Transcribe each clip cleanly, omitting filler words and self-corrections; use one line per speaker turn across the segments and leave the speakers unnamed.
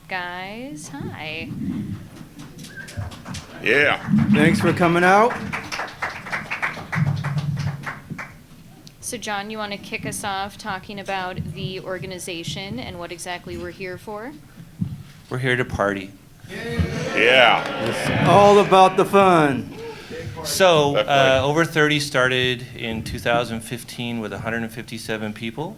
guys. Hi.
Yeah.
Thanks for coming out.
So John, you want to kick us off talking about the organization and what exactly we're here for?
We're here to party.
Yeah.
It's all about the fun.
So, Over 30 started in 2015 with 157 people.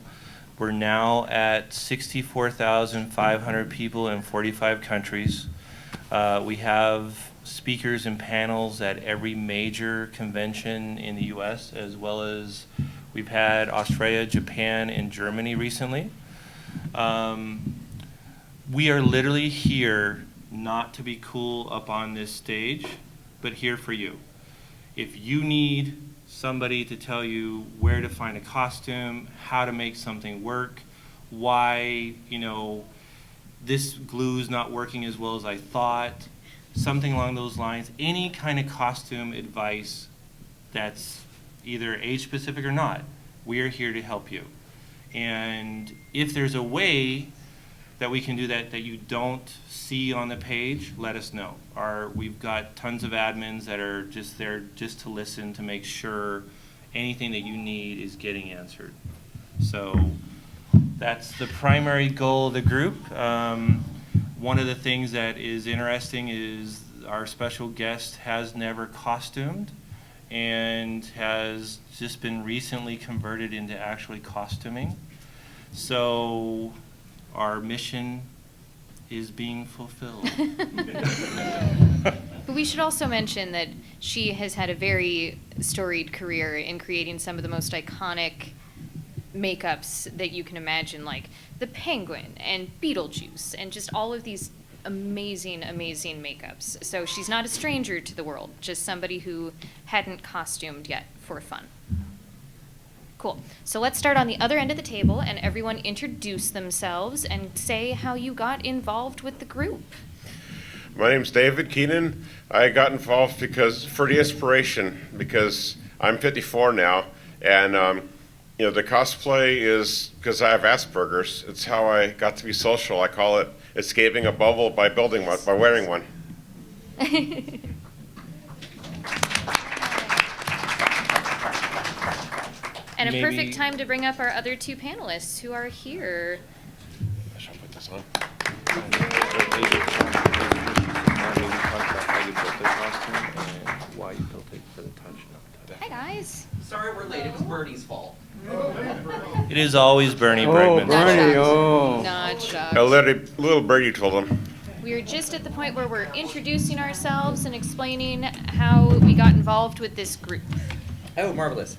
We're now at 64,500 people in 45 countries. We have speakers and panels at every major convention in the US, as well as we've had Australia, Japan, and Germany recently. We are literally here not to be cool up on this stage, but here for you. If you need somebody to tell you where to find a costume, how to make something work, why, this glue's not working as well as I thought, something along those lines, any kind of costume advice that's either age specific or not, we are here to help you. And if there's a way that we can do that you don't see on the page, let us know. We've got tons of admins that are just there just to listen to make sure anything that you need is getting answered. So that's the primary goal of the group. One of the things that is interesting is our special guest has never costumed and has just been recently converted into actually costuming. So our mission is being fulfilled.
But we should also mention that she has had a very storied career in creating some of the most iconic makeups that you can imagine, like the Penguin and Beetlejuice and just all of these amazing, amazing makeups. So she's not a stranger to the world, just somebody who hadn't costumed yet for fun. Cool. So let's start on the other end of the table and everyone introduce themselves and say how you got involved with the group.
My name's David Keenan. I got involved for the inspiration, because I'm 54 now, and the cosplay is because I have Asperger's. It's how I got to be social. I call it escaping a bubble by building one, by wearing one.
And a perfect time to bring up our other two panelists who are here.
I should put this on.
Hi guys.
Sorry we're late, it was Bernie's fault.
It is always Bernie
Oh,
Bregman's fault.
Bernie, oh.
Not shocked.
A little birdie told him.
We are just at the point where we're introducing ourselves and explaining how we got involved with this group.
Oh, marvelous.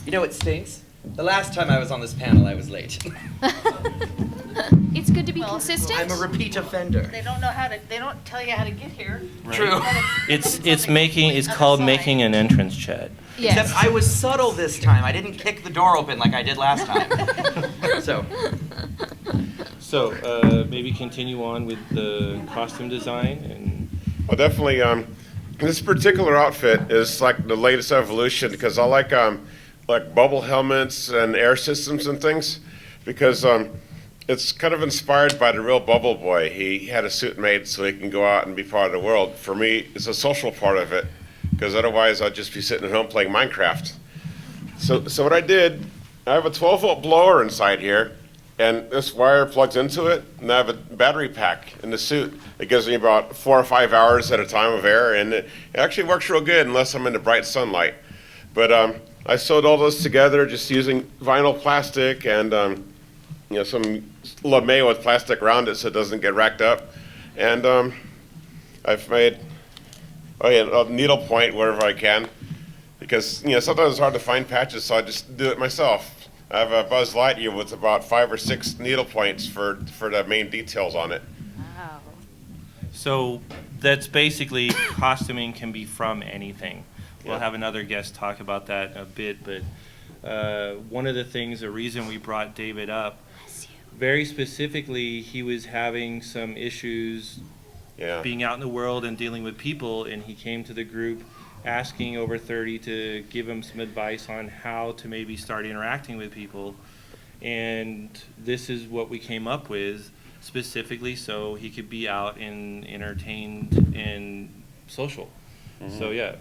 You know what stinks? The last time I was on this panel, I was late.
It's good to be consistent.
I'm a repeat offender.
They don't tell you how to get here.
Right.
True.
It's called making an entrance chat.
Yes.
Except I was subtle this time. I didn't kick the door open like I did last time.
So maybe continue on with the costume design and.
Well, definitely. This particular outfit is like the latest evolution, because I like bubble helmets and air systems and things, because it's kind of inspired by the real Bubble Boy. He had a suit made so he can go out and be part of the world. For me, it's a social part of it, because otherwise I'd just be sitting at home playing Minecraft. So what I did, I have a 12-volt blower inside here, and this wire plugs into it, and I have a battery pack in the suit. It gives me about 4 or 5 hours at a time of air, and it actually works real good unless I'm in the bright sunlight. But I sewed all those together just using vinyl plastic and some lame with plastic around it so it doesn't get racked up. And I've made a needle point wherever I can, because sometimes it's hard to find patches, so I just do it myself. I have a Buzz Lightyear with about 5 or 6 needle points for the main details on it.
Wow.
So that's basically costuming can be from anything. We'll have another guest talk about that in a bit, but one of the things, the reason we brought David up, very specifically, he was having some issues being out in the world and dealing with people, and he came to the group asking Over 30 to give him some advice on how to maybe start interacting with people. And this is what we came up with. specifically so he could be out and entertained and social. So yeah,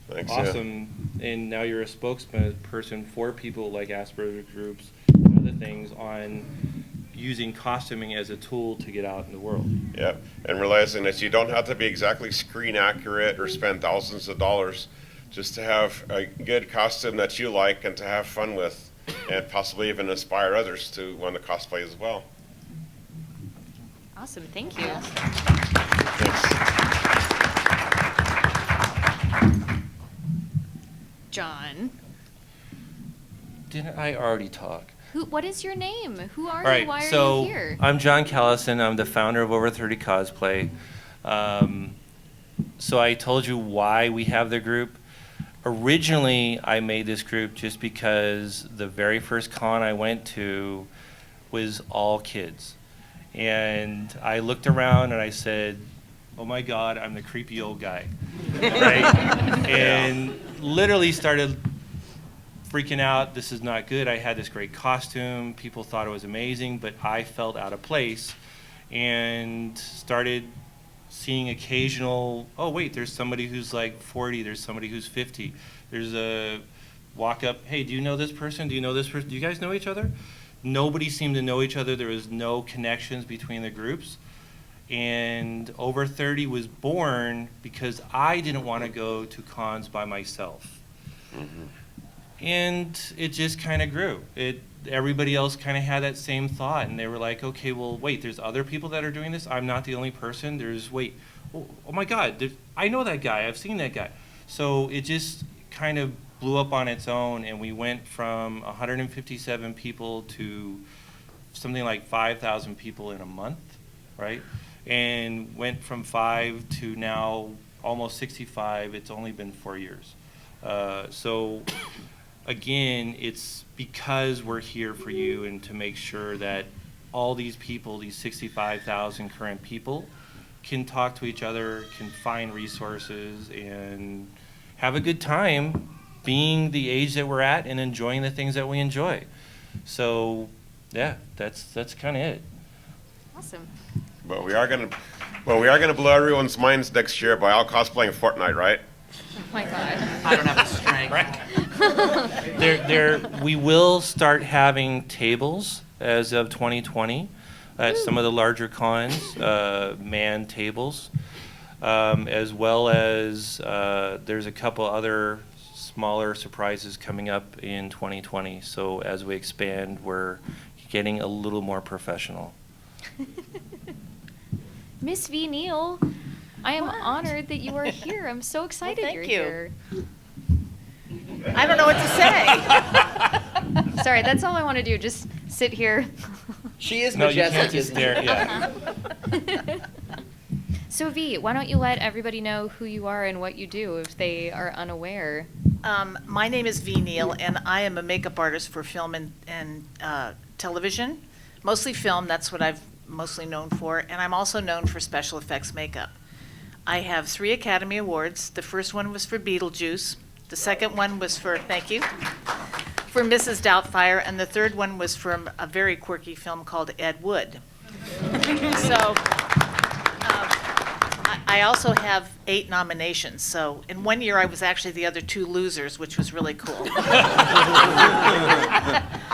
Thanks, yeah.
awesome. And now you're a spokesperson for people like Asperger's groups and other things on using costuming as a tool to get out in the world.
Yep, and realizing that you don't have to be exactly screen accurate or spend thousands of dollars just to have a good costume that you like and to have fun with, and possibly even inspire others to want to cosplay as well.
Awesome, thank you.
Thanks.
John,
Didn't I already talk?
what is your name? Who are
All
you?
right,
Why are
so
you here?
I'm John Callison. I'm the founder of Over30Cosplay. So I told you why we have the group. Originally, I made this group just because the very first con I went to was all kids. And I looked around and I said, oh my God, I'm the creepy old guy, right? And literally started freaking out. This is not good. I had this great costume. People thought it was amazing, but I felt out of place and started seeing occasional, oh wait, there's somebody who's like 40, there's somebody who's 50. There's a walk up, hey, do you know this person? Do you know this person? Do you guys know each other? Nobody seemed to know each other. There was no connections between the groups. And Over 30 was born because I didn't want to go to cons by myself. And it just kind of grew. Everybody else kind of had that same thought, and they were like, okay, well, wait, there's other people that are doing this? I'm not the only person. Oh my God, I know that guy. I've seen that guy. So it just kind of blew up on its own, and we went from 157 people to something like 5,000 people in a month, right? And went from 5 to now almost 65. It's only been 4 years. So again, it's because we're here for you and to make sure that all these people, these 65,000 current people, can talk to each other, can find resources, and have a good time being the age that we're at and enjoying the things that we enjoy. So yeah, that's kind of it.
Awesome.
But we are gonna blow everyone's minds next year by all cosplaying Fortnite, right?
Oh my God.
I don't have the strength.
We will start having tables as of 2020 at some of the larger cons, man tables, as well as there's a couple other smaller surprises coming up in 2020. So as we expand, we're getting a little more professional.
Miss V. Neal, I am honored that you are here. I'm so excited
thank
you're
you.
here.
I don't know what to say.
Sorry, that's all I want to do. Just sit here.
She is
No, you
majestic,
can't just
isn't
stare.
she?
Yeah.
So V, why don't you let everybody know who you are and what you do if they are unaware?
My name is V. Neal, and I am a makeup artist for film and television, mostly film. That's what I've mostly known for, and I'm also known for special effects makeup. I have 3 Academy Awards. The first one was for Beetlejuice. The second one was for, thank you, for Mrs. Doubtfire, and the third one was from a very quirky film called Ed Wood. So I also have 8 nominations. So in one year, I was actually the other 2 losers, which was really cool.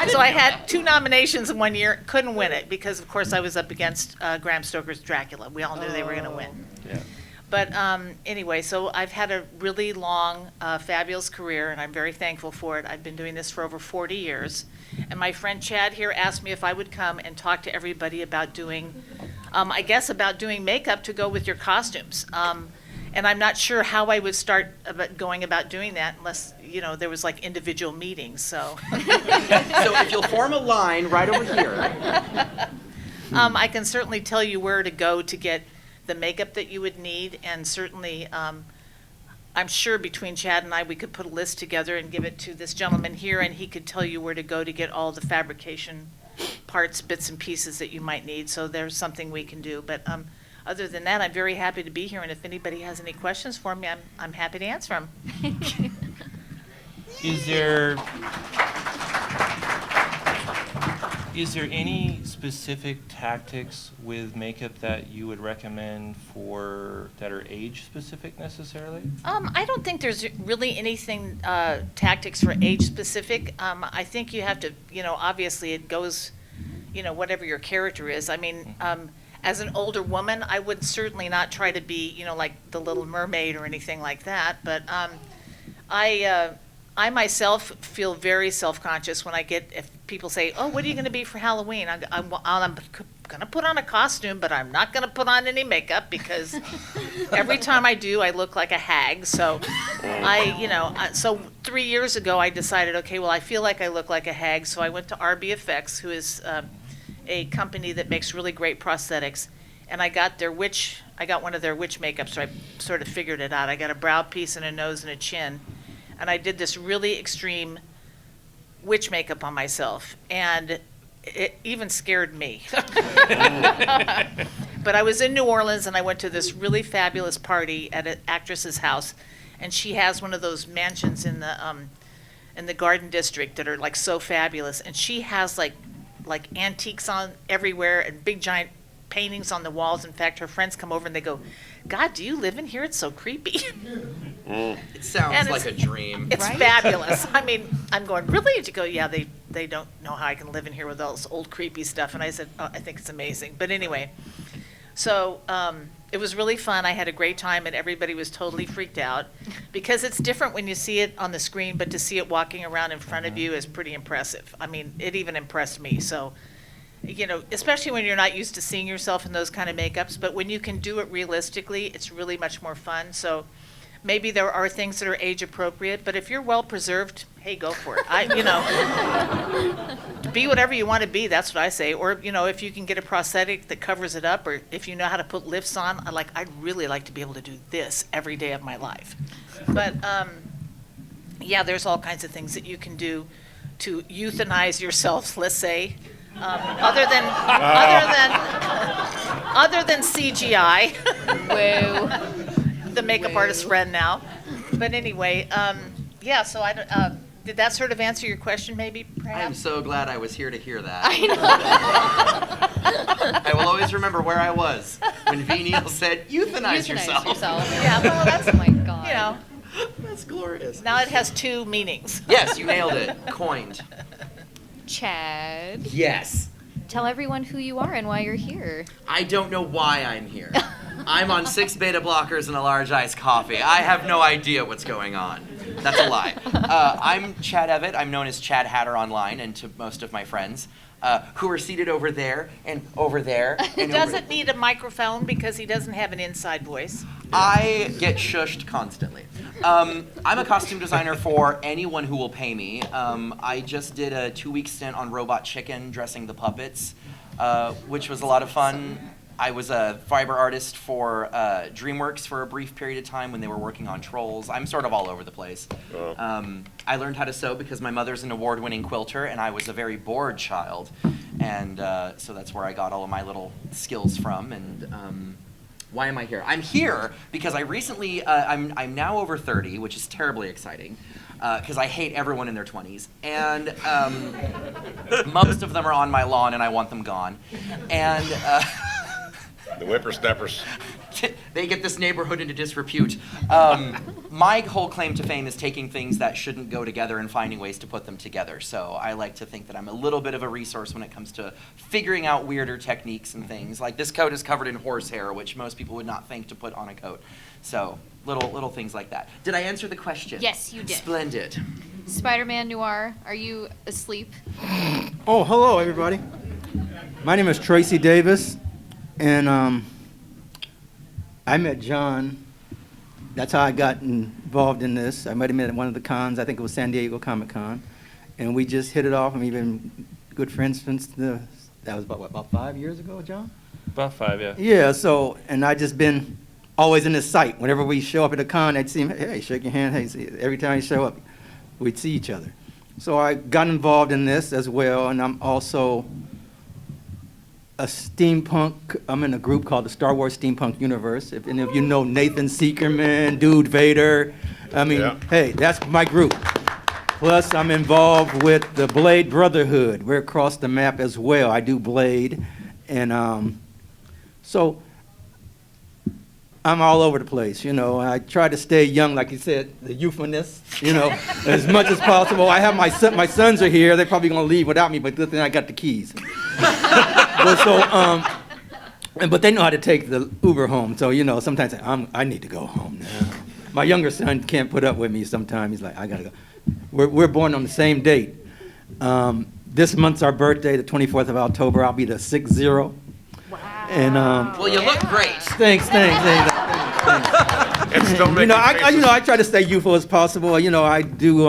So I had 2 nominations in 1 year, couldn't win it because, of course, I was up against Bram Stoker's Dracula. We all knew they were going to win.
Yeah.
But anyway, so I've had a really long, fabulous career, and I'm very thankful for it. I've been doing this for over 40 years. And my friend Chad here asked me if I would come and talk to everybody about doing, I guess, about doing makeup to go with your costumes. And I'm not sure how I would start going about doing that unless, there was like individual meetings, so.
So if you'll form a line right over here.
I can certainly tell you where to go to get the makeup that you would need, and certainly I'm sure between Chad and I we could put a list together and give it to this gentleman here, and he could tell you where to go to get all the fabrication parts, bits and pieces that you might need. So there's something we can do. But other than that, I'm very happy to be here, and if anybody has any questions for me, I'm happy to answer them.
Is there Is there any specific tactics with makeup that you would recommend for that are age specific necessarily?
I don't think there's really anything, tactics for age specific. I think you have to, obviously it goes, whatever your character is. I mean, as an older woman, I would certainly not try to be, like the Little Mermaid or anything like that. But I myself feel very self-conscious when if people say, "Oh, what are you going to be for Halloween?" I'm going to put on a costume, but I'm not going to put on any makeup because every time I do, I look like a hag. So so 3 years ago, I decided, okay, well, I feel like I look like a hag, so I went to RBFX, who is a company that makes really great prosthetics, and I got one of their witch makeups, so I sort of figured it out. I got a brow piece and a nose and a chin. And I did this really extreme witch makeup on myself, and it even scared me. But I was in New Orleans, and I went to this really fabulous party at an actress's house, and she has one of those mansions in the Garden District that are like so fabulous, and she has like antiques on everywhere and big giant paintings on the walls. In fact, her friends come over and they go, "God, do you live in here? It's so creepy."
It sounds like a dream.
It's
Right?
fabulous. I mean, I'm going, really? To go, yeah, they don't know how I can live in here with all this old creepy stuff. And I said, oh, I think it's amazing. But anyway, so it was really fun. I had a great time, and everybody was totally freaked out because it's different when you see it on the screen, but to see it walking around in front of you is pretty impressive. I mean, it even impressed me. So, especially when you're not used to seeing yourself in those kind of makeups, but when you can do it realistically, it's really much more fun. So maybe there are things that are age appropriate, but if you're well preserved, hey, go for it. Be whatever you want to be. That's what I say. Or if you can get a prosthetic that covers it up, or if you know how to put lifts on, I'd really like to be able to do this every day of my life. But yeah, there's all kinds of things that you can do to euthanize yourself, let's say, other than CGI.
Whoa.
The makeup artist friend now. But anyway, yeah, so did that sort of answer your question, maybe, perhaps?
I'm so glad I was here to hear that.
I know.
I will always remember where I was when V. Neal said, euthanize yourself.
Yeah, well, that's,
Oh my God.
That's glorious.
Now it has two meanings.
Yes, you nailed it. Coined.
Chad,
Yes.
tell everyone who you are and why you're here.
I don't know why I'm here. I'm on 6 beta blockers and a large iced coffee. I have no idea what's going on. That's a lie. I'm Chad Evett. I'm known as Chad Hatter online and to most of my friends, who are seated over there and over there.
He
And
doesn't need a microphone because he doesn't have an inside voice.
I get shushed constantly. I'm a costume designer for anyone who will pay me. I just did a 2-week stint on Robot Chicken dressing the puppets, which was a lot of fun. I was a fiber artist for DreamWorks for a brief period of time when they were working on Trolls. I'm sort of all over the place. I learned how to sew because my mother's an award-winning quilter, and I was a very bored child. And so that's where I got all of my little skills from. And why am I here? I'm here because I recently, I'm now over 30, which is terribly exciting. Because I hate everyone in their 20s. And most of them are on my lawn, and I want them gone. And
The whippersnappers.
they get this neighborhood into disrepute. My whole claim to fame is taking things that shouldn't go together and finding ways to put them together. So I like to think that I'm a little bit of a resource when it comes to figuring out weirder techniques and things. Like this coat is covered in horsehair, which most people would not think to put on a coat. So little things like that. Did I answer the question?
Yes, you did.
Splendid.
Spider-Man Noir, are you asleep?
Oh, hello, everybody. My name is Tracy Davis, and I met John. That's how I got involved in this. I met him at one of the cons. I think it was San Diego Comic-Con, and we just hit it off, and we've been good friends since that was about 5 years ago, John?
About 5, yeah.
Yeah, so, and I just been always in his sight. Whenever we show up at a con, I'd see him, hey, shake your hand, hey, see, every time he show up, we'd see each other. So I got involved in this as well, and I'm also a steampunk. I'm in a group called the Star Wars Steampunk Universe. If any of you know Nathan Seekerman, Dude Vader, I mean,
Yeah.
hey, that's my group. Plus, I'm involved with the Blade Brotherhood. We're across the map as well. I do Blade, and so I'm all over the place. You know, I try to stay young, like you said, the youthfulness. You know, as much as possible. I have my sons are here. They're probably gonna leave without me, but good thing I got the keys. But so, but they know how to take the Uber home. So you know, sometimes I need to go home now. My younger son can't put up with me. Sometimes he's like, I gotta go. We're born on the same date. This month's our birthday, the 24th of October. I'll be the 6-0.
Wow.
And
Well, you look great.
thanks.
And still making
I try to stay youthful as possible. You know, I do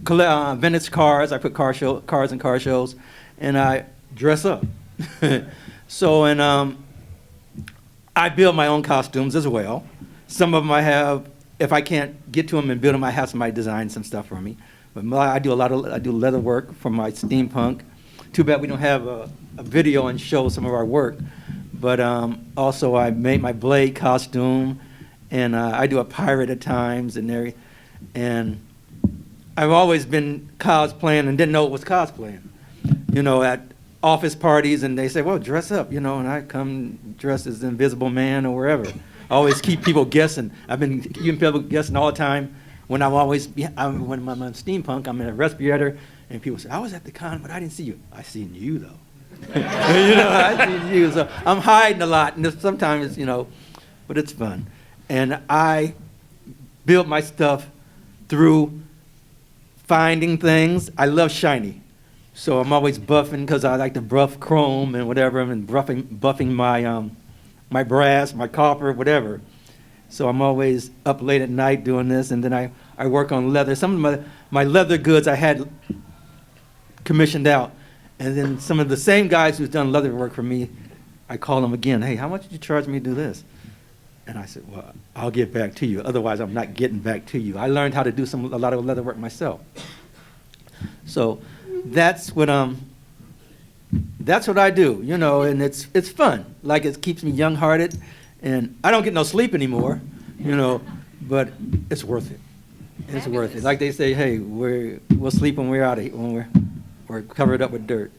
vintage cars. I put cars in car shows, and I dress up. So, and I build my own costumes as well. Some of them I have. If I can't get to them and build them, I have somebody design some stuff for me. But I do leather work for my steampunk. Too bad we don't have a video and show some of our work. But also I made my Blade costume, and I do a pirate at times and I've always been cosplaying and didn't know it was cosplaying. You know, at office parties, and they say, well, dress up, you know, and I come dressed as the Invisible Man or wherever. I always keep people guessing. I've been keeping people guessing all the time. When when I'm on steampunk, I'm in a respirator, and people say, I was at the con, but I didn't see you. I seen you, though. You know, I seen you. So I'm hiding a lot, and sometimes, you know, but it's fun. And I build my stuff through finding things. I love shiny. So I'm always buffing because I like to buff chrome and whatever, and buffing my my brass, my copper, whatever. So I'm always up late at night doing this, and then I work on leather. Some of my leather goods I had commissioned out, and then some of the same guys who's done leather work for me, I call them again, hey, how much did you charge me to do this? And I said, well, I'll get back to you. Otherwise, I'm not getting back to you. I learned how to do a lot of leather work myself. So that's what I do, you know, and it's fun. Like, it keeps me young-hearted, and I don't get no sleep anymore, you know, but it's worth it. It's worth it. Like they say, hey, we'll sleep when we're out of here, when we're covered up with dirt,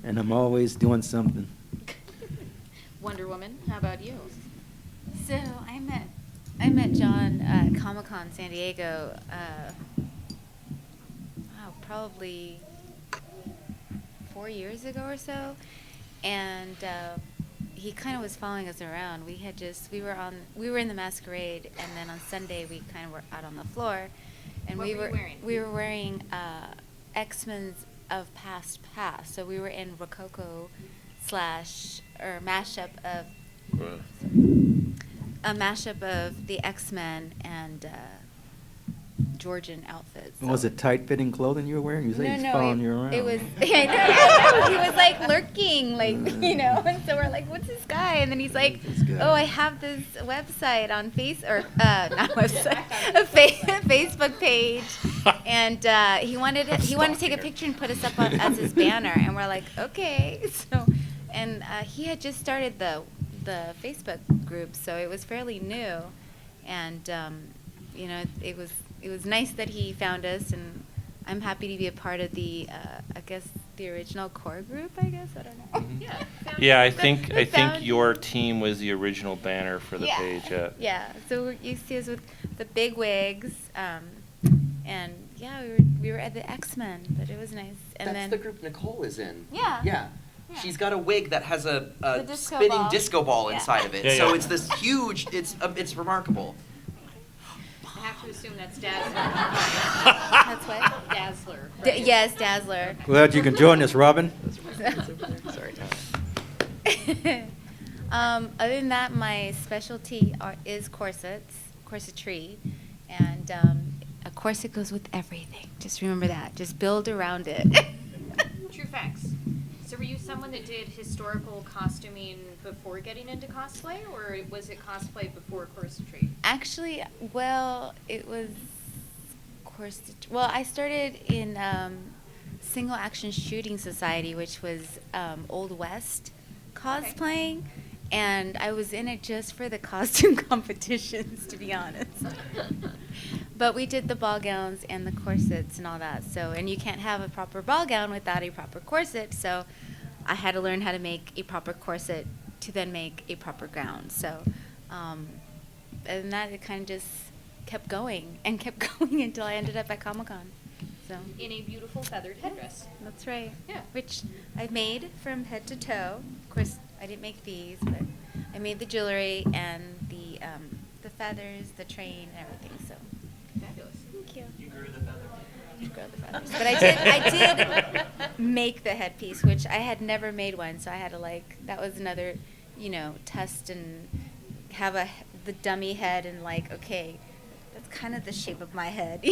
and I'm always doing something.
Wonder Woman, how about you?
So I met John at Comic-Con San Diego, probably 4 years ago or so, and he kind of was following us around. We were in the masquerade, and then on Sunday we kind of were out on the floor, and
What were you wearing?
we were wearing X-Men's of Past. So we were in Rococo or mashup of a mashup of the X-Men and Georgian outfits.
Was it tight-fitting clothing you were wearing? You say he's following you around.
It was. I know, he was like lurking, like, you know. And so we're like, "What's this guy?" And then he's like, "Oh, I have this website on not website, a Facebook page." And he wanted to take a picture and put us up as his banner. And we're like, "Okay." So, and he had just started the Facebook group, so it was fairly new, and you know, it was nice that he found us, and I'm happy to be a part of the, I guess, the original core group, I guess. I don't know.
Yeah.
Yeah, I think your team was the original banner for the page.
Yeah, so you see us with the big wigs, and yeah, we were at the X-Men, but it was nice. And
That's
then
the group Nicole is in.
Yeah.
Yeah.
Yeah.
She's got a wig that has a
disco
spinning
ball.
disco ball
Yeah.
inside of it.
Yeah,
So
yeah.
it's this huge, it's remarkable.
I have to assume that's Dazzler.
That's what?
Dazzler. Right?
Yes, Dazzler.
Glad you can join us, Robin.
Sorry, Tom.
Other than that, my specialty is corsetry, and a corset goes with everything. Just remember that. Just build around it.
True facts. So were you someone that did historical costuming before getting into cosplay, or was it cosplay before corsetry?
Actually, well, it was corset. Well, I started in Single Action Shooting Society, which was Old West cosplaying, And I was in it just for the costume competitions, to be honest. But we did the ball gowns and the corsets and all that. So, and you can't have a proper ball gown without a proper corset. So I had to learn how to make a proper corset to then make a proper gown. So, and that it kind of just kept going and kept going until I ended up at Comic-Con. So
In a beautiful feathered headdress.
that's right.
Yeah.
Which I made from head to toe. Of course, I didn't make these, but I made the jewelry and the feathers, the train, and everything. So
Fabulous.
thank you.
You grew the feather.
Grow the feathers. But I did make the headpiece, which I had never made one, so I had to that was another, test and have the dummy head and okay, that's kind of the shape of my head,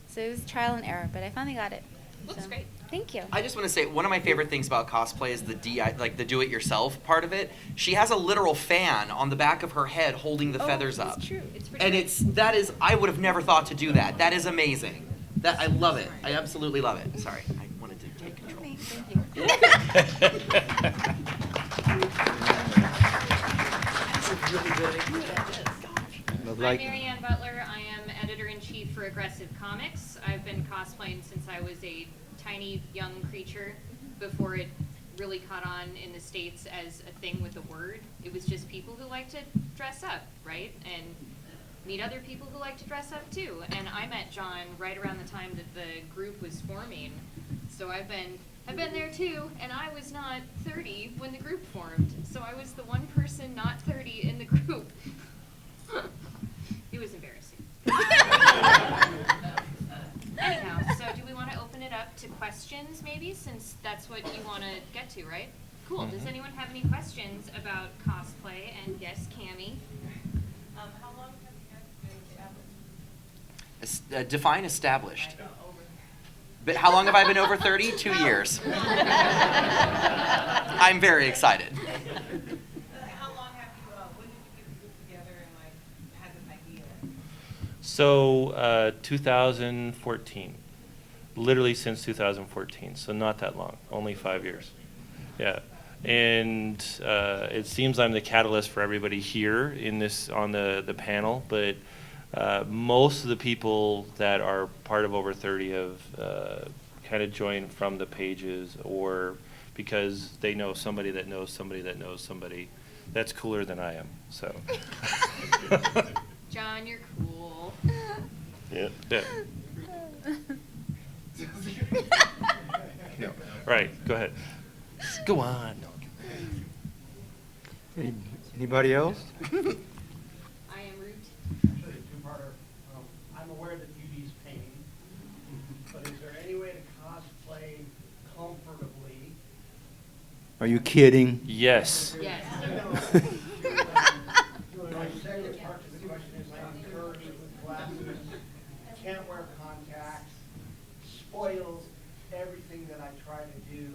So it was trial and error, but I finally got it.
Looks great.
Thank you.
I just want to say one of my favorite things about cosplay is the the do-it-yourself part of it. She has a literal fan on the back of her head holding the feathers up.
It's true. It's pretty
And
great.
I would have never thought to do that. That is amazing. I love it. I absolutely love it. Sorry, I wanted to take control.
Thank you.
Look
I'm
like
Marianne Butler. I am editor-in-chief for Aggressive Comics. I've been cosplaying since I was a tiny young creature before it really caught on in the States as a thing with a word. It was just people who like to dress up, right? And meet other people who like to dress up too. And I met John right around the time that the group was forming. So I've been there too, and I was not 30 when the group formed. So I was the one person not 30 in the group. It was embarrassing. Anyhow, so do we want to open it up to questions maybe, since that's what you want to get to, right? Cool. Does anyone have any questions about cosplay? And yes, Cammie.
How long have you guys been established?
Define established. But how long have I been over 30? 2 years. I'm very excited.
How long have you, when did you get the group together and had this idea?
So 2014, literally since 2014, so not that long, only 5 years. Yeah, and it seems I'm the catalyst for everybody here on the panel, but most of the people that are part of Over 30 have kind of joined from the pages, or because they know somebody that knows somebody that knows somebody that's cooler than I am. So.
John, you're cool.
Yeah.
Yeah. No. Right. Go ahead. Go on. No.
anybody else?
I am Root.
Actually, a two-parter. I'm aware that Judy's painting, but is there any way to cosplay comfortably?
Are you kidding?
Yes.
Yes.
My second part to the question is, I'm encouraged with glasses, can't wear contacts, spoils everything that I try to do.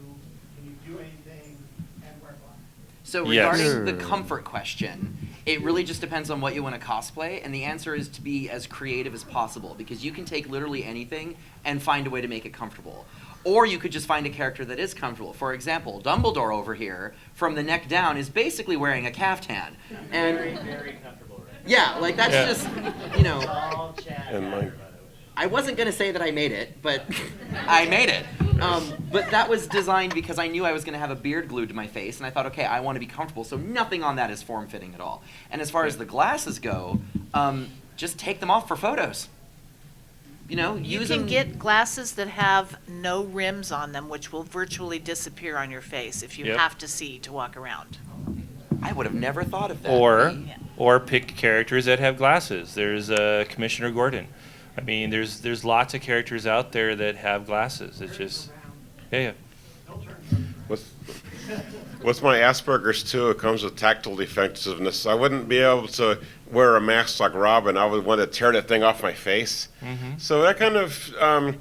Can you do anything and wear glasses?
So
Yes.
regarding the
Sure.
comfort question, it really just depends on what you want to cosplay, and the answer is to be as creative as possible, because you can take literally anything and find a way to make it comfortable. Or you could just find a character that is comfortable. For example, Dumbledore over here, from the neck down, is basically wearing a caftan. And
Very comfortable, right?
yeah, that's
Yeah.
just,
All chat.
And mine.
I wasn't going to say that I made it, but I made it. But that was designed because I knew I was going to have a beard glued to my face, and I thought, okay, I want to be comfortable, so nothing on that is form-fitting at all. And as far as the glasses go, just take them off for photos.
You
Use
can
them.
get glasses that have no rims on them, which will virtually disappear on your face if you
Yep.
have to see to walk around.
I would have never thought of that.
Or pick characters that have glasses. There's Commissioner Gordon. I mean, there's lots of characters out there that have glasses. It's just, yeah.
With my Asperger's too, it comes with tactile defensiveness. I wouldn't be able to wear a mask like Robin. I would want to tear that thing off my face. So that kind of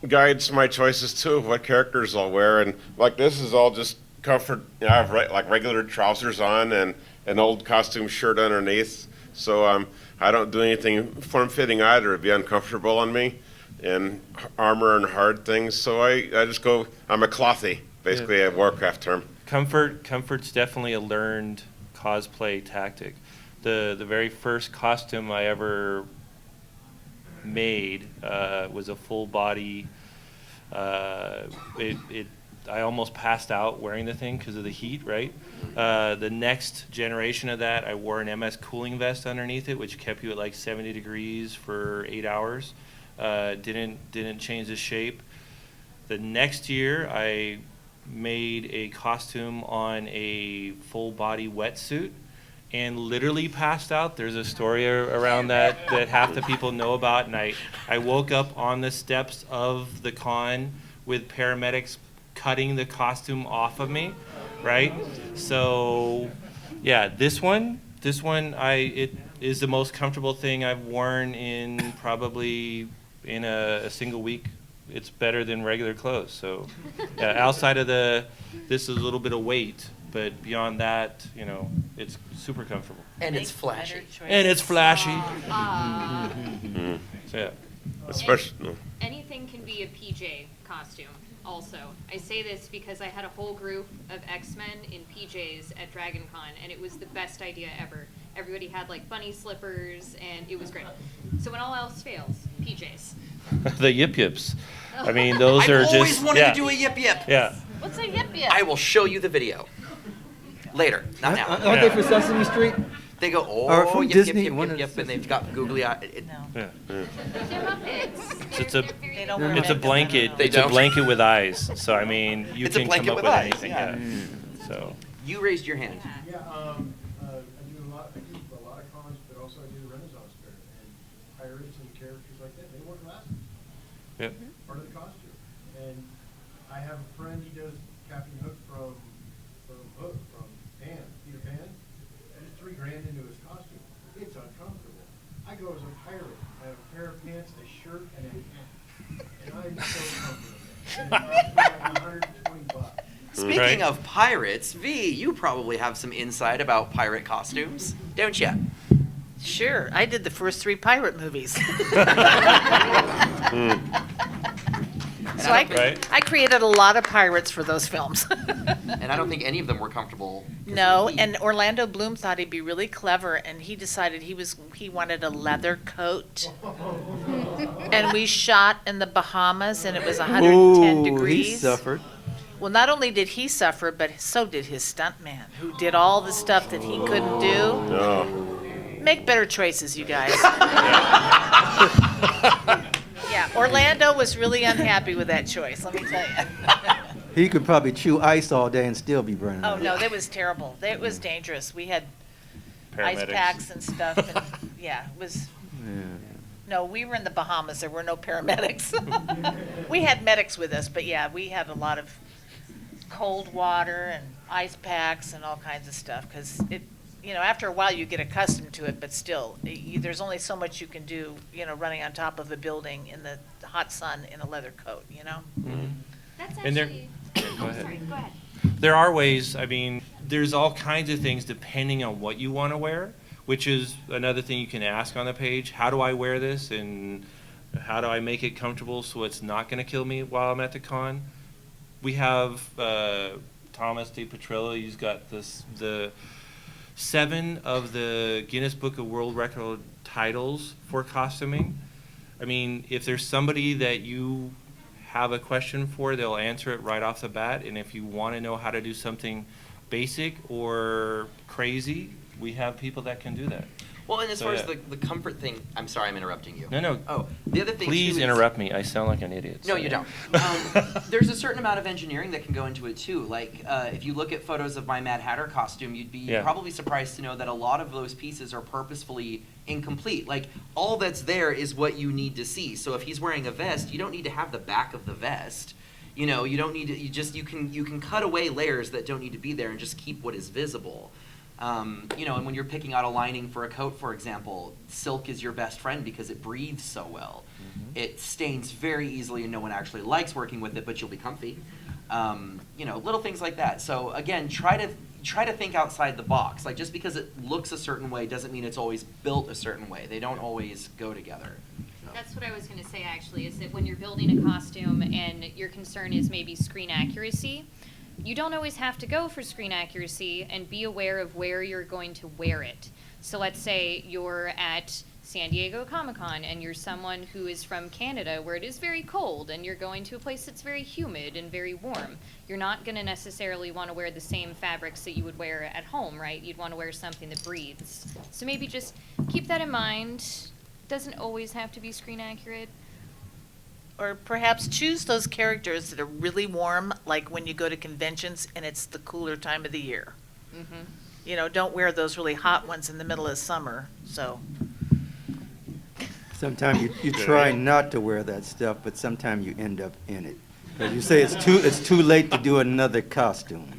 guides my choices too of what characters I'll wear. And like this is all just comfort. I have regular trousers on and an old costume shirt underneath. So I don't do anything form-fitting either. It'd be uncomfortable on me, and armor and hard things. So I just go. I'm a clothy, basically a Warcraft term.
Comfort's definitely a learned cosplay tactic. The very first costume I ever made was a full body. I almost passed out wearing the thing because of the heat, right? The next generation of that, I wore an MS cooling vest underneath it, which kept you at like 70 degrees for 8 hours. Didn't change the shape. The next year, I made a costume on a full body wetsuit and literally passed out. There's a story around that half the people know about, and I woke up on the steps of the con with paramedics cutting the costume off of me, right? So, yeah, this one, it is the most comfortable thing I've worn in probably in a single week. It's better than regular clothes. So, outside of this is a little bit of weight, but beyond that, you know, it's super comfortable.
And it's flashy.
And it's flashy. So, yeah.
Especially.
Anything can be a PJ costume. Also, I say this because I had a whole group of X-Men in PJs at DragonCon, and it was the best idea ever. Everybody had like bunny slippers, and it was great. So when all else fails, PJs.
The yip yips. I mean, those are
I've
just.
always wanted to do a yip yip.
Yeah.
What's a yip yip?
I will show you the video later, not now.
Aren't they for Sesame Street?
They go,
Or
oh,
from
yip,
Disney,
yip,
one
yip,
of
yip,
the
and they've got googly eye.
No.
Yeah.
They're Muppets.
It's a
They don't wear
it's a
makeup,
blanket.
They
It's a
don't.
blanket with eyes. So I mean, you
It's a
can come
blanket
up
with
with
eyes,
anything.
yeah.
Yeah. So.
You raised your hand.
Yeah, I do a lot of cons, but also I do the Renaissance fair, and pirates and characters like that, they wear glasses,
Yep.
part of the costume. And I have a friend, he does Captain Hook from Pan, Peter Pan. He's $3,000 into his costume. It's uncomfortable. I go as a pirate, I have a pair of pants, a shirt, and a hat, and I'm so comfortable. And it costs me like $120.
Speaking
Right.
of pirates, V, you probably have some insight about pirate costumes, don't you?
Sure, I did the first 3 pirate movies. So
Right.
I created a lot of pirates for those films.
And I don't think any of them were comfortable. 'cause
No,
of the heat.
and Orlando Bloom thought he'd be really clever, and he decided he wanted a leather coat. And we shot in the Bahamas, and it was 110
Ooh,
degrees.
he suffered.
Well, not only did he suffer, but so did his stuntman, who did all the stuff that he couldn't do.
No.
Make better choices, you guys. Yeah, Orlando was really unhappy with that choice, let me tell you.
He could probably chew ice all day and still be burning.
Oh,
up.
no, that was terrible. It was dangerous. We had ice
Paramedics.
packs and stuff, and, yeah, it was, no, we were in the Bahamas, there were no paramedics. We had medics with us, but yeah, we had a lot of cold water and ice packs and all kinds of stuff, because it, you know, after a while you get accustomed to it, but still, there's only so much you can do, you know, running on top of a building in the hot sun in a leather coat, you know?
That's
And there-
actually.
Go ahead.
Sorry, go ahead.
There are ways, I mean, there's all kinds of things depending on what you want to wear, which is another thing you can ask on the page. How do I wear this, and how do I make it comfortable so it's not going to kill me while I'm at the con? We have Thomas De Petrillo. He's got the 7 of the Guinness Book of World Record titles for costuming. I mean, if there's somebody that you have a question for, they'll answer it right off the bat. And if you want to know how to do something basic or crazy, we have people that can do that.
Well, and as
So,
far
yeah.
as the comfort thing, I'm sorry, I'm interrupting you.
No.
Oh, the other thing
Please
too is-
interrupt me. I sound like an idiot.
No,
so-
you don't. There's a certain amount of engineering that can go into it too. Like if you look at photos of my Mad Hatter costume, you'd be
Yeah.
probably surprised to know that a lot of those pieces are purposefully incomplete. Like all that's there is what you need to see. So if he's wearing a vest, you don't need to have the back of the vest. You know, you don't need to. You can cut away layers that don't need to be there and just keep what is visible. You know, and when you're picking out a lining for a coat, for example, silk is your best friend because it breathes so well. It stains very easily and no one actually likes working with it, but you'll be comfy. You know, little things like that. So again, try to think outside the box. Like just because it looks a certain way doesn't mean it's always built a certain way. They don't always go together.
That's what I was going to say, actually, is that when you're building a costume and your concern is maybe screen accuracy, you don't always have to go for screen accuracy, and be aware of where you're going to wear it. So let's say you're at San Diego Comic-Con and you're someone who is from Canada where it is very cold and you're going to a place that's very humid and very warm. You're not going to necessarily want to wear the same fabrics that you would wear at home, right? You'd want to wear something that breathes. So maybe just keep that in mind. It doesn't always have to be screen accurate.
Or perhaps choose those characters that are really warm, like when you go to conventions and it's the cooler time of the year.
Mm-hmm.
You know, don't wear those really hot ones in the middle of summer, so.
Sometimes you try not to wear that stuff, but sometimes you end up in it. Because you say it's too late to do another costume.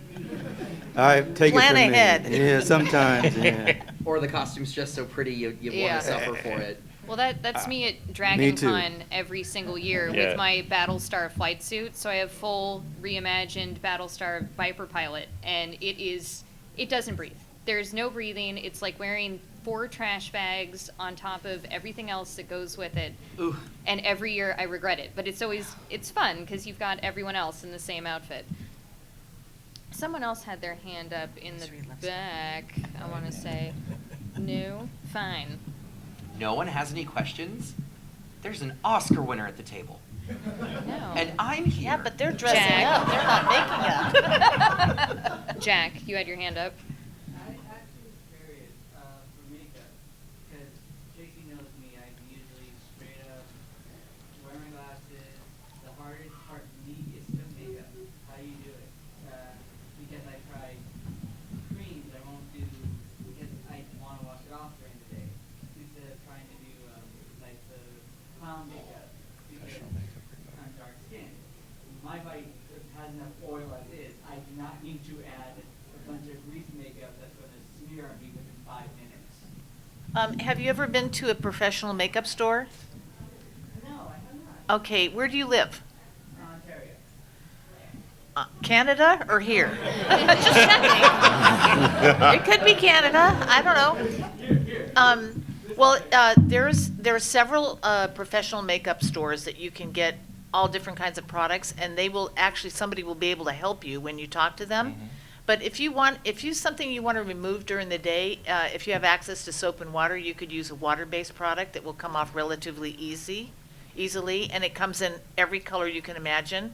I take
Plan
it from
ahead.
me. Yeah, sometimes, yeah.
Or the costume's just so pretty you
Yeah.
want to suffer for it.
Well, that's me at
Me too.
DragonCon every single year
Yeah.
with my Battlestar flight suit. So I have full reimagined Battlestar Viper pilot, and it doesn't breathe. There's no breathing. It's like wearing 4 trash bags on top of everything else that goes with it.
Ooh.
And every year I regret it, but it's fun because you've got everyone else in the same outfit. Someone else had their hand up in the back, I want to say. No? Fine.
No one has any questions? There's an Oscar winner at the table.
No.
And I'm here.
Yeah, but they're dressing
Jack.
up, they're not making up.
Jack, you had your hand up.
I actually was curious for makeup, because Tracy knows me. I usually straight up wear my glasses. The hardest part for me is the makeup. How you do it? Because I try creams, I won't do because I want to wash it off during the day instead of trying to do like the clown makeup because I'm dark skinned. My body has enough oil as is. I do not need to add a bunch of grease makeup that's going to smear on me within 5 minutes.
Have you ever been to a professional makeup store?
No, I have not.
Okay, where do you live?
Ontario.
Canada or here? Just checking. It could be Canada. I don't know. There are several professional makeup stores that you can get all different kinds of products, and somebody will be able to help you when you talk to them.
Mm-hmm.
But if you something you want to remove during the day, if you have access to soap and water, you could use a water-based product that will come off relatively easily, and it comes in every color you can imagine.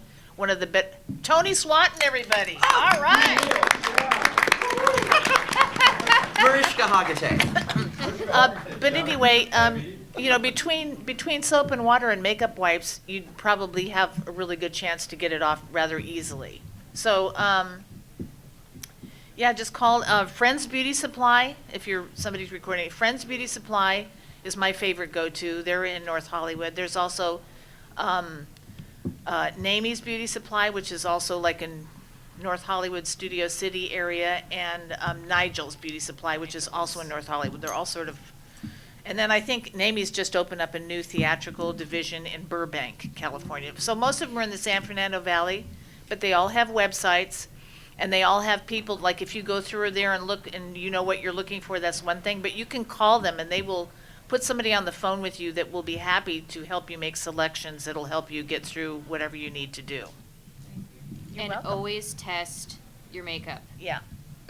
Tony Swanton, everybody. All right.
Mariska Hargitay.
But anyway, between soap and water and makeup wipes, you'd probably have a really good chance to get it off rather easily. So, just call Friends Beauty Supply if somebody's recording. Friends Beauty Supply is my favorite go-to. They're in North Hollywood. There's also Namie's Beauty Supply, which is also like in North Hollywood, Studio City area, and Nigel's Beauty Supply, which is also in North Hollywood. They're all sort of, and then I think Namie's just opened up a new theatrical division in Burbank, California. So most of them are in the San Fernando Valley, but they all have websites, and they all have people, like if you go through there and look and you know what you're looking for, that's one thing, but you can call them and they will put somebody on the phone with you that will be happy to help you make selections that'll help you get through whatever you need to do. You're
And
welcome.
always test your makeup.
Yeah.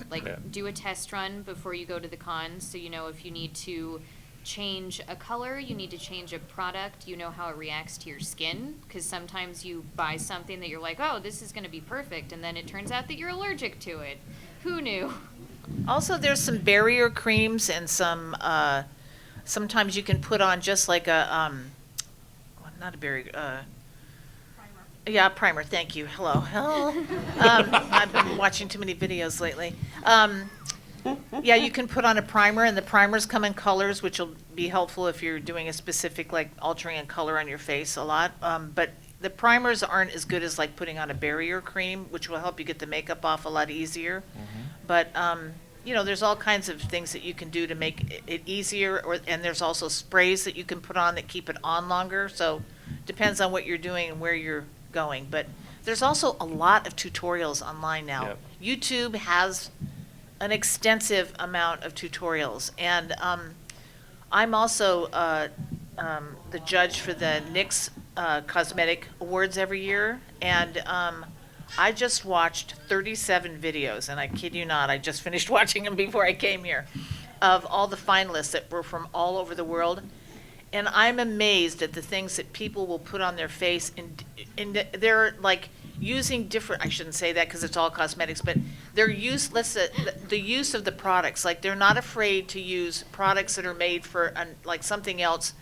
Like,
Yeah.
do a test run before you go to the con, so you know if you need to change a color, you need to change a product, you know how it reacts to your skin, because sometimes you buy something that you're like, oh, this is going to be perfect, and then it turns out that you're allergic to it. Who knew?
Also, there's some barrier creams and some, sometimes you can put on just like a, not a barrier, yeah, primer, thank you. Hello. I've been watching too many videos lately. Yeah, you can put on a primer, and the primers come in colors, which will be helpful if you're doing a specific, like altering a color on your face a lot. But the primers aren't as good as like putting on a barrier cream, which will help you get the makeup off a lot easier. But, there's all kinds of things that you can do to make it easier, and there's also sprays that you can put on that keep it on longer. So depends on what you're doing and where you're going. But there's also a lot of tutorials online now.
Yep.
YouTube has an extensive amount of tutorials, and I'm also the judge for the NYX Cosmetic Awards every year, and I just watched 37 videos, and I kid you not, I just finished watching them before I came here, of all the finalists that were from all over the world. And I'm amazed at the things that people will put on their face, and they're like using different, I shouldn't say that because it's all cosmetics, but they're the use of the products. Like, they're not afraid to use products that are made for like something else,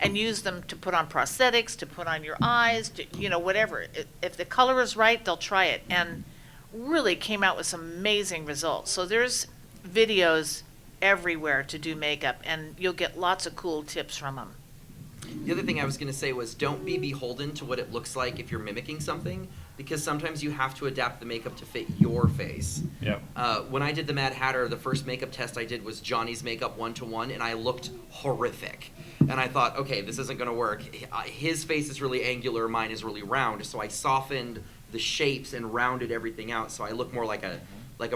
and use them to put on prosthetics, to put on your eyes, whatever. If the color is right, they'll try it, and really came out with some amazing results. So there's videos everywhere to do makeup, and you'll get lots of cool tips from them.
The other thing I was going to say was, don't be beholden to what it looks like if you're mimicking something, because sometimes you have to adapt the makeup to fit your face.
Yeah.
When I did the Mad Hatter, the first makeup test I did was Johnny's makeup 1-to-1, and I looked horrific. And I thought, okay, this isn't going to work. His face is really angular, mine is really round, so I softened the shapes and rounded everything out, so I look more like a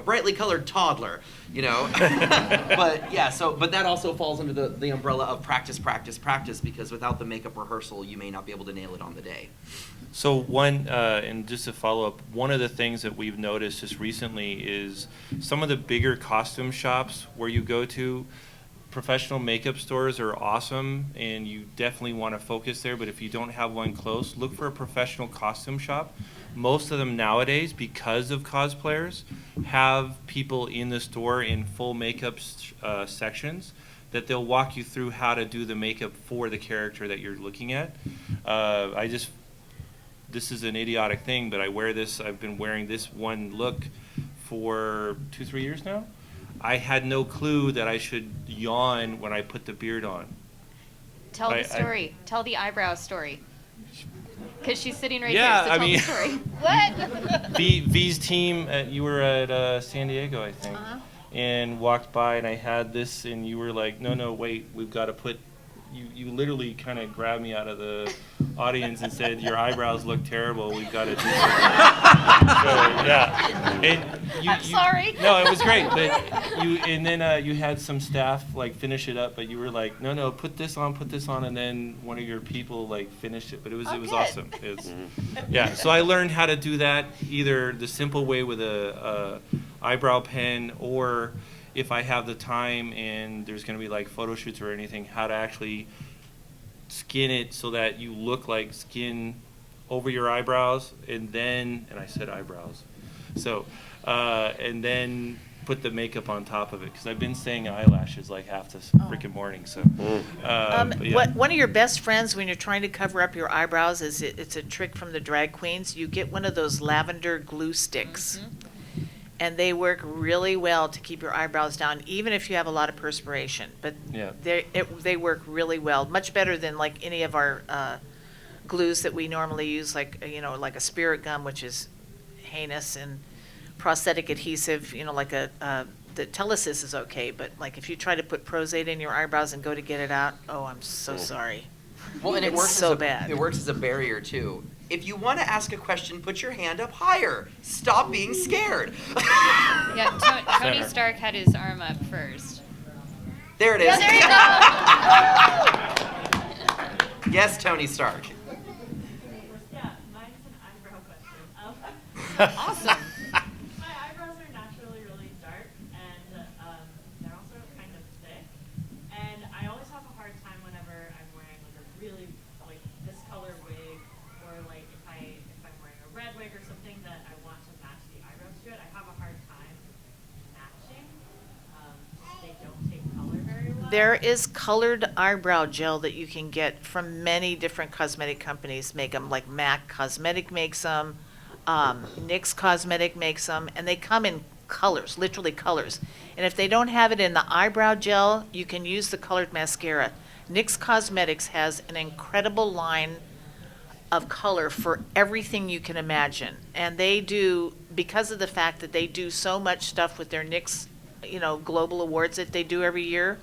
brightly colored toddler, But yeah, but that also falls under the umbrella of practice, because without the makeup rehearsal, you may not be able to nail it on the day.
So and just to follow up, one of the things that we've noticed just recently is some of the bigger costume shops where you go to, professional makeup stores are awesome, and you definitely want to focus there, but if you don't have one close, look for a professional costume shop. Most of them nowadays, because of cosplayers, have people in the store in full makeup sections that they'll walk you through how to do the makeup for the character that you're looking at. This is an idiotic thing, but I've been wearing this one look for 2-3 years now. I had no clue that I should yawn when I put the beard on.
Tell the story. Tell the eyebrow story. Because she's sitting right
Yeah,
here, so
I
tell
mean-
the story. What?
V's team, you were at San Diego, I think, and walked by, and I had this, and you were like, no, wait, we've got to put, you literally kind of grabbed me out of the audience and said, your eyebrows look terrible, we've got to do something. So, yeah. And
I'm sorry.
No, it was great, but you had some staff like finish it up, but you were like, no, put this on, and then one of your people like finished it, but it was
good.
awesome. Yeah, so I learned how to do that either the simple way with a eyebrow pen, or if I have the time and there's going to be like photo shoots or anything, how to actually skin it so that you look like skin over your eyebrows, and I said eyebrows, so and then put the makeup on top of it, because I've been saying eyelashes like half this freaking morning. So but yeah.
One of your best friends when you're trying to cover up your eyebrows is it's a trick from the drag queens. You get one of those lavender glue sticks. And they work really well to keep your eyebrows down, even if you have a lot of perspiration. But
Yeah.
they work really well, much better than like any of our glues that we normally use, like like a spirit gum, which is heinous, and prosthetic adhesive, like the Telesis is okay, but like if you try to put Prozade in your eyebrows and go to get it out, oh, I'm so sorry.
Well, and it
It's
works
so
as a,
bad.
It works as a barrier too. If you want to ask a question, put your hand up higher. Stop being scared.
Yeah, Tony
Center.
Stark had his arm up first.
There it is.
Yeah, there you go.
Yes, Tony Stark.
Yeah, mine's an eyebrow question.
Awesome.
My eyebrows are naturally really dark, and they're also kind of thick. And I always have a hard time whenever I'm wearing like a really this color wig, or like if I'm wearing a red wig or something that I want to match the eyebrows to it. I have a hard time matching. They don't take color very well.
There is colored eyebrow gel that you can get from many different cosmetic companies. Make them, like MAC Cosmetic makes them, NYX Cosmetic makes them, and they come in colors, literally colors. And if they don't have it in the eyebrow gel, you can use the colored mascara. NYX Cosmetics has an incredible line of color for everything you can imagine. And they do, because of the fact that they do so much stuff with their NYX, global awards that they do every year,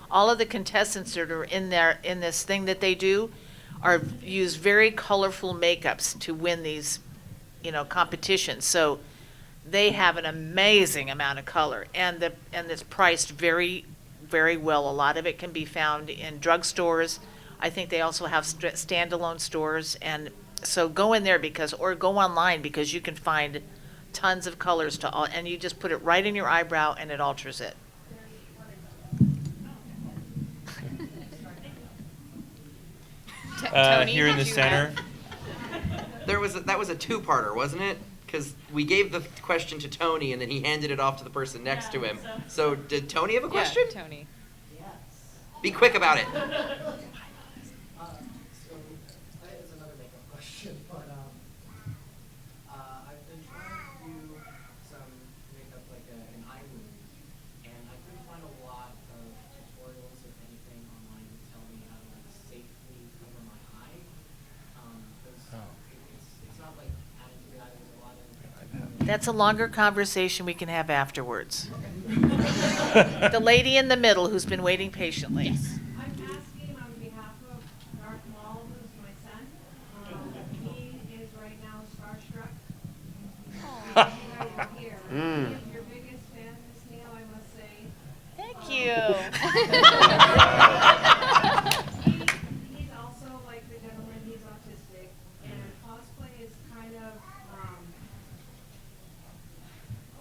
all of the contestants that are in this thing that they do use very colorful makeups to win these, competitions. So they have an amazing amount of color, and it's priced very, very well. A lot of it can be found in drugstores. I think they also have standalone stores, and So go in there or go online because you can find tons of colors and you just put it right in your eyebrow and it alters it.
Tony,
Here in the
did you
center.
That was a two-parter, wasn't it? Because we gave the question to Tony, and then he handed it off to the person next to him. So did Tony have a question?
Yeah, Tony.
Be quick about it.
So, it's another makeup question, but I've been trying to do some makeup like an eye wound, and I couldn't find a lot of tutorials or anything online to tell me how to like safely cover my eye. Because it's not like adding to the eye. There's a lot of.
That's a longer conversation we can have afterwards. The lady in the middle who's been waiting patiently.
I'm asking on behalf of Darth Maul, who's my son. He is right now starstruck. You guys are here. He is your biggest fan, Miss Neil, I must say.
Thank you.
He's also like the gentleman, he's autistic, and cosplay is kind of,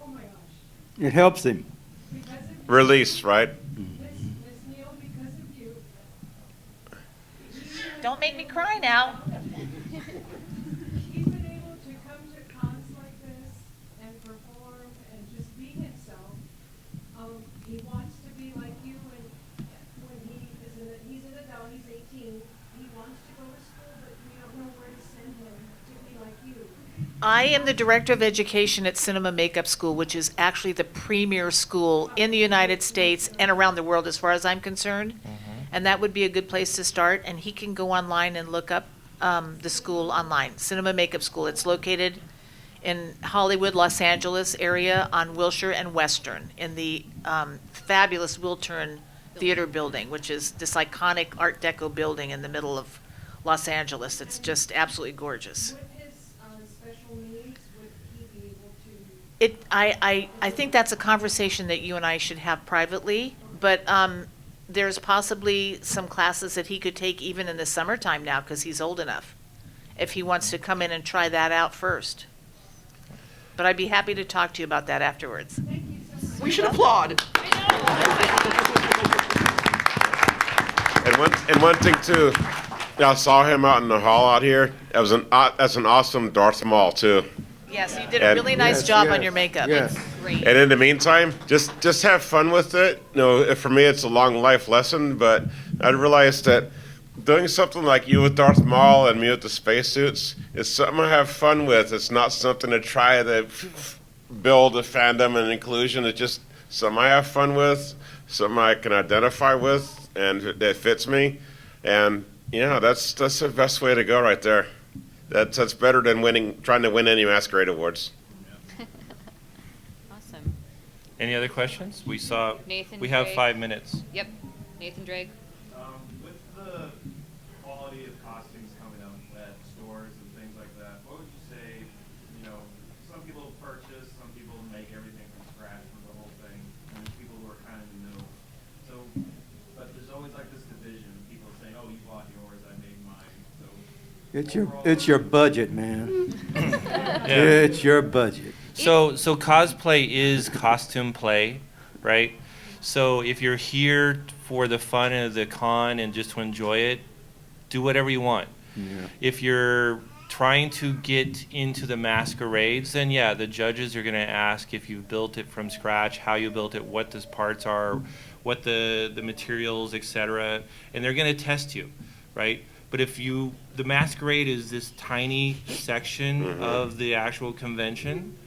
oh my gosh.
It helps him.
Because of
Release, right?
Miss Neil, because of you.
Don't make me cry now.
He's been able to come to cons like this and perform and just be himself. He wants to be like you when he's an adult, he's 18. He wants to go to school, but we don't know where to send him to be like you.
I am the director of education at Cinema Makeup School, which is actually the premier school in the United States and around the world as far as I'm concerned. And that would be a good place to start. And he can go online and look up the school online, Cinema Makeup School. It's located in Hollywood, Los Angeles area on Wilshire and Western in the fabulous Wiltern Theater building, which is this iconic Art Deco building in the middle of Los Angeles. It's just absolutely gorgeous.
With his special needs, would he be able to?
I think that's a conversation that you and I should have privately, but there's possibly some classes that he could take even in the summertime now because he's old enough, if he wants to come in and try that out first. But I'd be happy to talk to you about that afterwards.
We should applaud.
And one thing too, I saw him out in the hall out here. That's an awesome Darth Maul too.
Yes, you did a
And-
really nice
Yes,
job on
yes,
your makeup.
yes.
It's great.
And in the meantime, just have fun with it. You know, for me, it's a long life lesson. But I realized that doing something like you with Darth Maul and me with the spacesuits is something I have fun with. It's not something to try to build a fandom and inclusion. It's just something I have fun with, something I can identify with, and that fits me. And yeah, that's the best way to go right there. That's better than trying to win any masquerade awards.
Awesome.
Any other questions? We
Nathan
have
Drake.
5 minutes.
Yep. Nathan Drake.
With the quality of costumes coming out at stores and things like that, what would you say, some people purchase, some people make everything from scratch for the whole thing, and there's people who are kind of new. So, but there's always like this division, people saying, oh, you bought yours, I made mine. So
It's your budget, man.
Yeah.
It's your budget.
So cosplay is costume play, right? So if you're here for the fun of the con and just to enjoy it, do whatever you want.
Yeah.
If you're trying to get into the masquerades, then yeah, the judges are going to ask if you built it from scratch, how you built it, what the parts are, what the materials, etc. And they're going to test you, right? But the masquerade is this tiny section of the actual convention.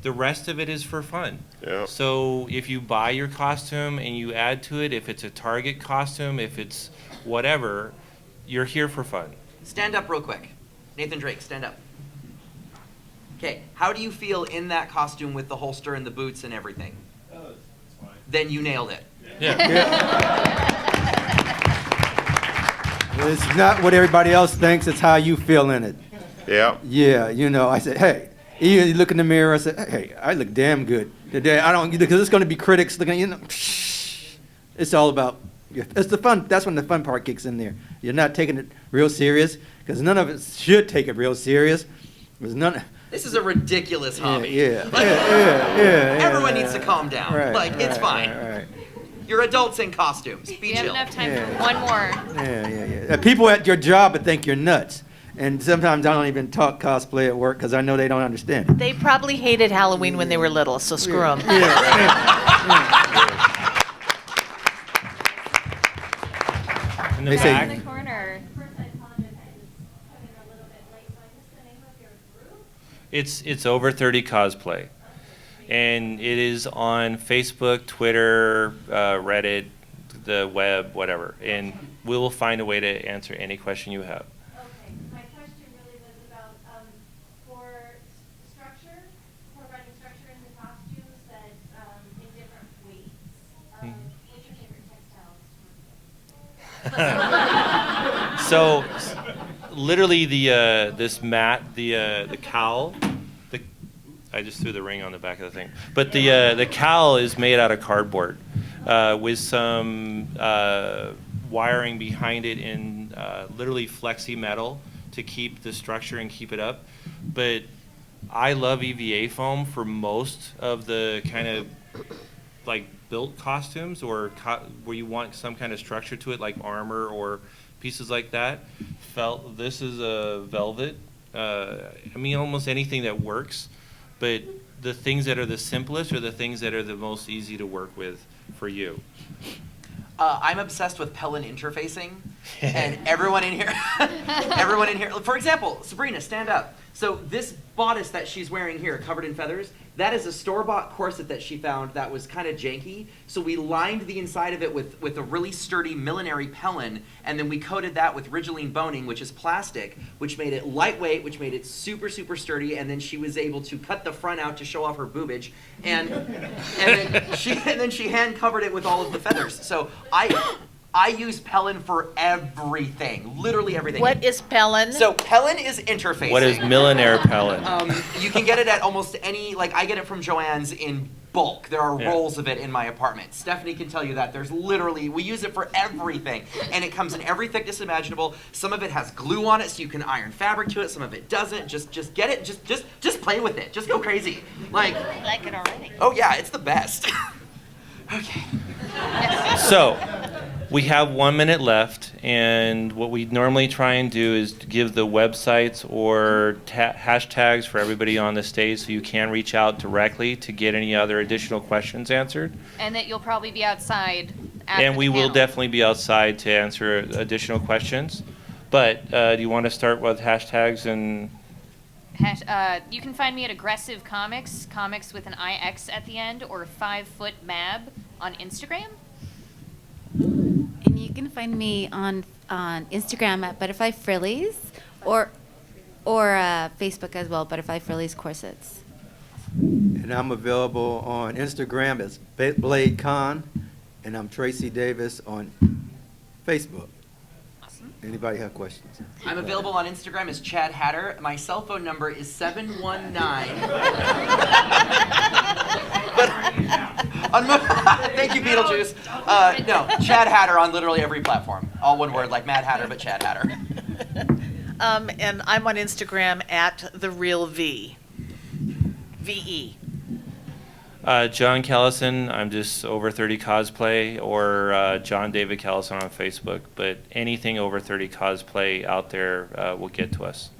The rest of it is for fun.
Yeah.
So if you buy your costume and you add to it, if it's a Target costume, if it's whatever, you're here for fun.
Stand up real quick. Nathan Drake, stand up. Okay, how do you feel in that costume with the holster and the boots and everything?
it's fine.
Then you nailed it.
Yeah.
It's not what everybody else thinks, it's how you feel in it.
Yeah.
Yeah, I said, hey, you look in the mirror, I said, hey, I look damn good today. Because it's going to be critics looking, it's all about It's the fun. That's when the fun part kicks in there. You're not taking it real serious, because none of us should take it real serious. There's none.
This is a ridiculous hobby.
Yeah.
Everyone needs to calm down.
Right,
It's fine.
Right.
You're adults in costumes. Be
We have
chill.
enough time for one more.
Yeah. People at your job would think you're nuts. And sometimes I don't even talk cosplay at work because I know they don't understand it.
They probably hated Halloween when they were little, so screw them.
In the
They say-
back,
In the corner.
it's Over 30 Cosplay. And it is on Facebook, Twitter, Reddit, the web, whatever. And we will find a way to answer any question you have.
Okay, my question really was about, for structure, for running structure in the costumes that, in different weights, what's your favorite textiles?
So, literally, this mat, the cowl, I just threw the ring on the back of the thing. But the cowl is made out of cardboard with some wiring behind it in literally flexi metal to keep the structure and keep it up. But I love EVA foam for most of the kind of like built costumes or where you want some kind of structure to it, like armor or pieces like that. This is a velvet. I mean, almost anything that works. But the things that are the simplest are the things that are the most easy to work with for you.
I'm obsessed with Pellin interfacing, and everyone in here, for example, Sabrina, stand up. So this bodice that she's wearing here, covered in feathers, that is a store-bought corset that she found that was kind of janky. So we lined the inside of it with a really sturdy millinery Pellin, and then we coated that with Ridgeline boning, which is plastic, which made it lightweight, which made it super, super sturdy, and then she was able to cut the front out to show off her boobage, and then she hand covered it with all of the feathers. So I use Pellin for everything, literally everything.
What is Pellin?
So Pellin is interfacing.
What is millionaire Pellin?
You can get it at almost any, like I get it from Joann's in bulk. There are rolls of it in my apartment. Stephanie can tell you that. There's literally, we use it for everything. And it comes in every thickness imaginable. Some of it has glue on it so you can iron fabric to it. Some of it doesn't. Just get it. Just play with it. Just go crazy.
I like it already.
Oh yeah, it's the best. Okay.
So, we have 1 minute left, and what we normally try and do is to give the websites or hashtags for everybody on the stage so you can reach out directly to get any other additional questions answered.
And that you'll probably be outside after
And we
the
will
panel.
definitely be outside to answer additional questions. But do you want to start with hashtags and...
You can find me at Aggressive Comics, comics with an IX at the end, or 5 Foot Mab on Instagram.
And you can find me on Instagram at Butterfly Frillies or Facebook as well, Butterfly Frillies Corsets.
And I'm available on Instagram as Blade Con, and I'm Tracy Davis on Facebook. Anybody have questions?
I'm available on Instagram as Chad Hatter. My cell phone number is 719. Thank you, Beetlejuice. No, Chad Hatter on literally every platform. All one word, like Mad Hatter, but Chad Hatter.
And I'm on Instagram at The Real V. V-E.
John Callison, I'm just Over 30 Cosplay, or John David Callison on Facebook. But anything Over 30 Cosplay out there will get to us.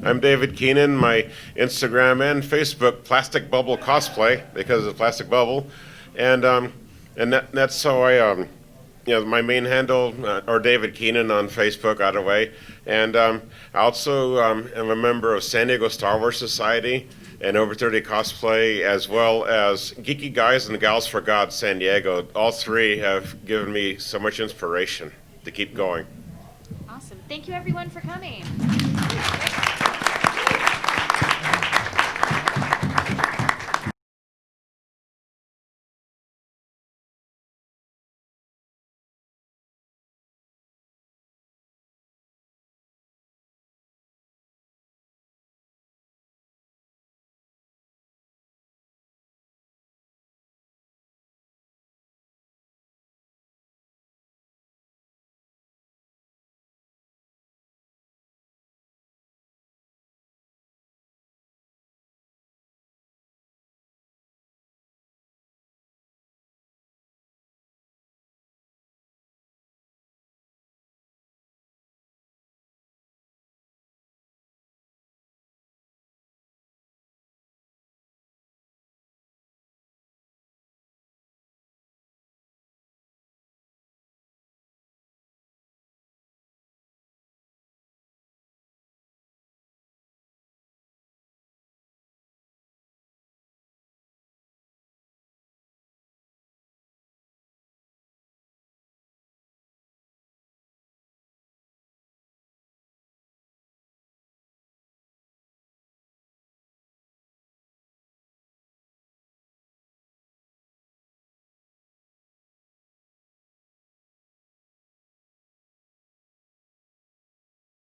I'm David Keenan. My Instagram and Facebook, Plastic Bubble Cosplay, because of Plastic Bubble, and that's how I, my main handle, or David Keenan on Facebook, either way. And I also am a member of San Diego Star Wars Society and Over 30 Cosplay, as well as Geeky Guys and Gals for God San Diego. All three have given me so much inspiration to keep going.
Awesome. Thank you, everyone, for coming.